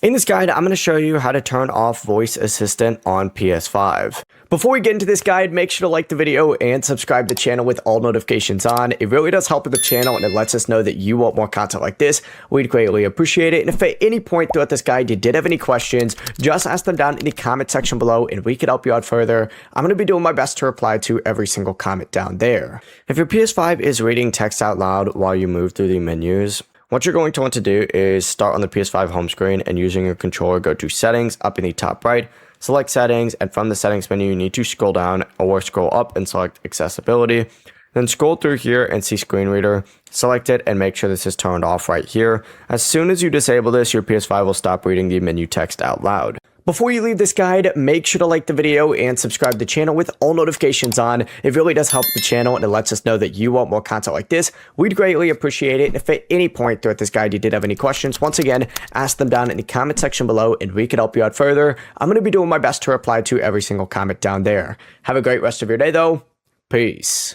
In this guide, I'm going to show you how to turn off Voice Assistant on PS5. Before we get into this guide, make sure to like the video and subscribe to the channel with all notifications on. It really does help with the channel and it lets us know that you want more content like this. We'd greatly appreciate it. And if at any point throughout this guide you did have any questions, just ask them down in the comment section below and we could help you out further. I'm going to be doing my best to reply to every single comment down there. If your PS5 is reading text out loud while you move through the menus, what you're going to want to do is start on the PS5 home screen and using your controller, go to settings up in the top right, select settings, and from the settings menu, you need to scroll down or scroll up and select accessibility. Then scroll through here and see screen reader, select it and make sure this is turned off right here. As soon as you disable this, your PS5 will stop reading the menu text out loud. Before you leave this guide, make sure to like the video and subscribe to the channel with all notifications on. It really does help the channel and it lets us know that you want more content like this. We'd greatly appreciate it. And if at any point throughout this guide you did have any questions, once again, ask them down in the comment section below and we could help you out further. I'm going to be doing my best to reply to every single comment down there. Have a great rest of your day though. Peace.